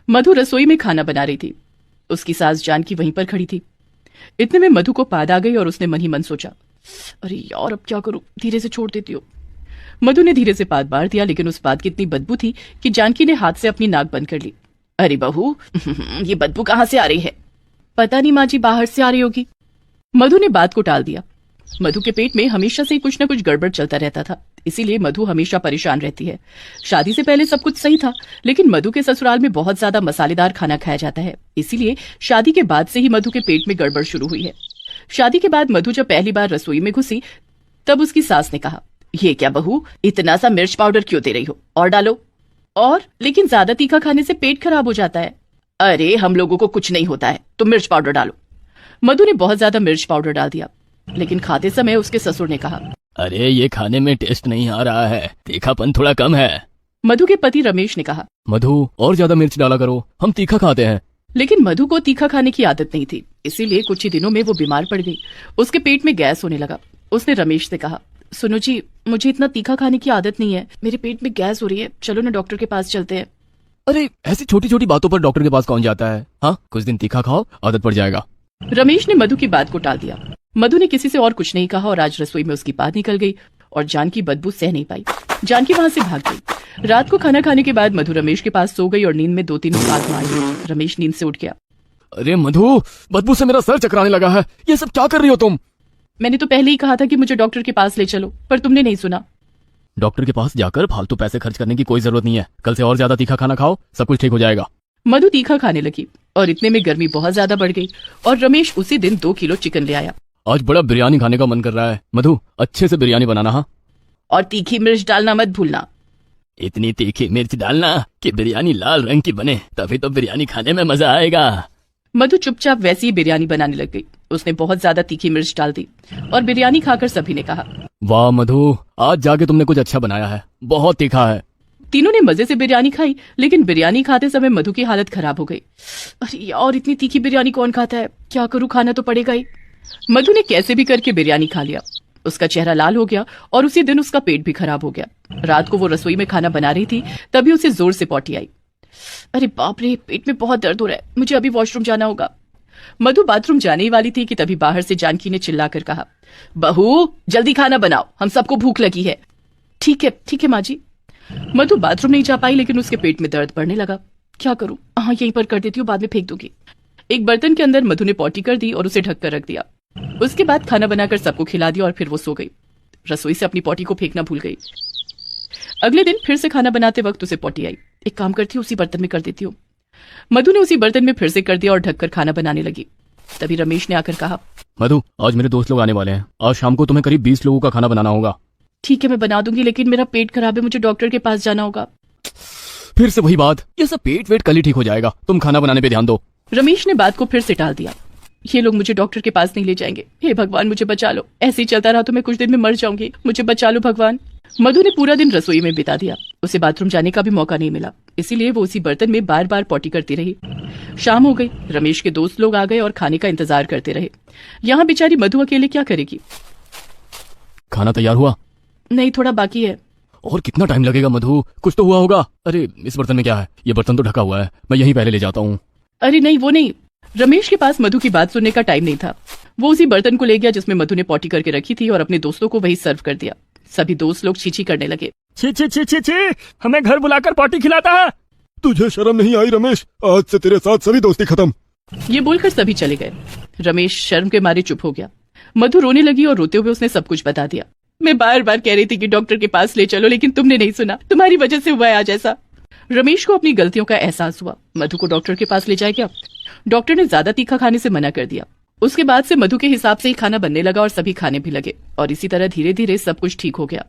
मधु रसोई में खाना बना रही थी। उसकी सास जानकी वहीं पर खड़ी थी। इतने में मधु को पाद आ गई और उसने मन ही मन सोचा, अरे यार अब क्या करूं, धीरे से छोड़ देती हूँ। मधु ने धीरे से पाद मार दिया, लेकिन उस पाद की इतनी बदबू थी कि जानकी ने हाथ से अपनी नाक बंद कर ली। अरे बहू, ये बदबू कहाँ से आ रही है? पता नहीं माँ जी, बाहर से आ रही होगी। मधु ने बात को टाल दिया। मधु के पेट में हमेशा से कुछ न कुछ गड़बड़ चलता रहता था, इसीलिए मधु हमेशा परेशान रहती है। शादी से पहले सब कुछ सही था, लेकिन मधु के ससुराल में बहुत ज्यादा मसालेदार खाना खाया जाता है, इसीलिए शादी के बाद से ही मधु के पेट में गड़बड़ शुरू हुई है। शादी के बाद मधु जब पहली बार रसोई में घुसी, तब उसकी सास ने कहा, ये क्या बहू, इतना सा मिर्च पाउडर क्यों दे रही हो, और डालो। और लेकिन ज्यादा तीखा खाने से पेट खराब हो जाता है। अरे हम लोगों को कुछ नहीं होता है, तुम मिर्च पाउडर डालो। मधु ने बहुत ज्यादा मिर्च पाउडर डाल दिया, लेकिन खाते समय उसके ससुर ने कहा, अरे ये खाने में टेस्ट नहीं आ रहा है, तीखापन थोड़ा कम है। मधु के पति रमेश ने कहा, मधु और ज्यादा मिर्च डाला करो, हम तीखा खाते हैं। लेकिन मधु को तीखा खाने की आदत नहीं थी, इसीलिए कुछ ही दिनों में वो बीमार पड़ गई। उसके पेट में गैस होने लगा। उसने रमेश से कहा, सुनो जी, मुझे इतना तीखा खाने की आदत नहीं है, मेरे पेट में गैस हो रही है, चलो ना डॉक्टर के पास चलते हैं। अरे ऐसी छोटी छोटी बातों पर डॉक्टर के पास कौन जाता है? हाँ, कुछ दिन तीखा खाओ, आदत पड़ जाएगा। रमेश ने मधु की बात को टाल दिया। मधु ने किसी से और कुछ नहीं कहा और आज रसोई में उसकी बात निकल गई और जानकी बदबू सह नहीं पाई। जानकी वहां से भाग गई। रात को खाना खाने के बाद मधु रमेश के पास सो गई और नींद में 2-3 बात मार ली। रमेश नींद से उठ गया। अरे मधु, बदबू से मेरा सर चकराने लगा है, ये सब क्या कर रही हो तुम? मैंने तो पहले ही कहा था कि मुझे डॉक्टर के पास ले चलो, पर तुमने नहीं सुना। डॉक्टर के पास जाकर फालतू पैसे खर्च करने की कोई जरूरत नहीं है, कल से और ज्यादा तीखा खाना खाओ, सब कुछ ठीक हो जाएगा। मधु तीखा खाने लगी और इतने में गर्मी बहुत ज्यादा बढ़ गई और रमेश उसी दिन 2 किलो चिकन ले आया। आज बड़ा बिरयानी खाने का मन कर रहा है। मधु, अच्छे से बिरयानी बनाना। हाँ, और तीखी मिर्च डालना मत भूलना। इतनी तीखी मिर्च डालना कि बिरयानी लाल रंग की बने, तभी तो बिरयानी खाने में मजा आएगा। मधु चुपचाप वैसी ही बिरयानी बनाने लग गई। उसने बहुत ज्यादा तीखी मिर्च डाल दी और बिरयानी खाकर सभी ने कहा, वाह मधु, आज जाके तुमने कुछ अच्छा बनाया है, बहुत तीखा है। तीनों ने मजे से बिरयानी खाई, लेकिन बिरयानी खाते समय मधु की हालत खराब हो गई। अरे यार, इतनी तीखी बिरयानी कौन खाता है, क्या करूं, खाना तो पड़ेगा ही। मधु ने कैसे भी करके बिरयानी खा लिया। उसका चेहरा लाल हो गया और उसी दिन उसका पेट भी खराब हो गया। रात को वो रसोई में खाना बना रही थी, तभी उसे जोर से पॉटी आई। अरे बाप रे, पेट में बहुत दर्द हो रहा है, मुझे अभी वॉशरूम जाना होगा। मधु बाथरूम जाने ही वाली थी कि तभी बाहर से जानकी ने चिल्लाकर कहा, बहू जल्दी खाना बनाओ, हम सबको भूख लगी है। ठीक है माँ जी। मधु बाथरूम नहीं जा पाई, लेकिन उसके पेट में दर्द बढ़ने लगा। क्या करूं, हाँ यहीं पर कर देती हूँ, बाद में फेंक दूंगी। एक बर्तन के अंदर मधु ने पॉटी कर दी और उसे ढक कर रख दिया। उसके बाद खाना बनाकर सबको खिला दिया और फिर वो सो गई। रसोई से अपनी पॉटी को फेंकना भूल गई। अगले दिन फिर से खाना बनाते वक्त उसे पॉटी आई। एक काम करती हूँ, उसी बर्तन में कर देती हूँ। मधु ने उसी बर्तन में फिर से कर दिया और ढककर खाना बनाने लगी। तभी रमेश ने आकर कहा, मधु, आज मेरे दोस्त लोग आने वाले हैं, आज शाम को तुम्हें करीब 20 लोगों का खाना बनाना होगा। ठीक है, मैं बना दूंगी, लेकिन मेरा पेट खराब है, मुझे डॉक्टर के पास जाना होगा। फिर से वही बात, ये सब पेट वेट कल ही ठीक हो जाएगा, तुम खाना बनाने पे ध्यान दो। रमेश ने बात को फिर से टाल दिया। ये लोग मुझे डॉक्टर के पास नहीं ले जाएंगे, हे भगवान मुझे बचा लो, ऐसे ही चलता रहा तो मैं कुछ दिन में मर जाऊंगी, मुझे बचा लो भगवान। मधु ने पूरा दिन रसोई में बिता दिया। उसे बाथरूम जाने का भी मौका नहीं मिला, इसीलिए वो उसी बर्तन में बार बार पॉटी करती रही। शाम हो गई, रमेश के दोस्त लोग आ गए और खाने का इंतजार करते रहे। यहाँ बेचारी मधु अकेले क्या करेगी। खाना तैयार हुआ? नहीं, थोड़ा बाकी है। और कितना टाइम लगेगा मधु, कुछ तो हुआ होगा। अरे इस बर्तन में क्या है, ये बर्तन तो ढका हुआ है, मैं यहीं पहले ले जाता हूँ। अरे नहीं, वो नहीं। रमेश के पास मधु की बात सुनने का टाइम नहीं था। वो उसी बर्तन को ले गया जिसमें मधु ने पॉटी करके रखी थी और अपने दोस्तों को वही सर्व कर दिया। सभी दोस्त लोग छीछी करने लगे। छी छी छी छी छी, हमें घर बुलाकर पॉटी खिलाता है। तुझे शर्म नहीं आई रमेश, आज से तेरे साथ सभी दोस्ती खत्म। ये बोलकर सभी चले गए। रमेश शर्म के मारे चुप हो गया। मधु रोने लगी और रोते हुए उसने सब कुछ बता दिया। मैं बार बार कह रही थी कि डॉक्टर के पास ले चलो, लेकिन तुमने नहीं सुना, तुम्हारी वजह से हुआ है आज ऐसा। रमेश को अपनी गलतियों का एहसास हुआ। मधु को डॉक्टर के पास ले जाए क्या? डॉक्टर ने ज्यादा तीखा खाने से मना कर दिया। उसके बाद से मधु के हिसाब से ही खाना बनने लगा और सभी खाने भी लगे और इसी तरह धीरे धीरे सब कुछ ठीक हो गया।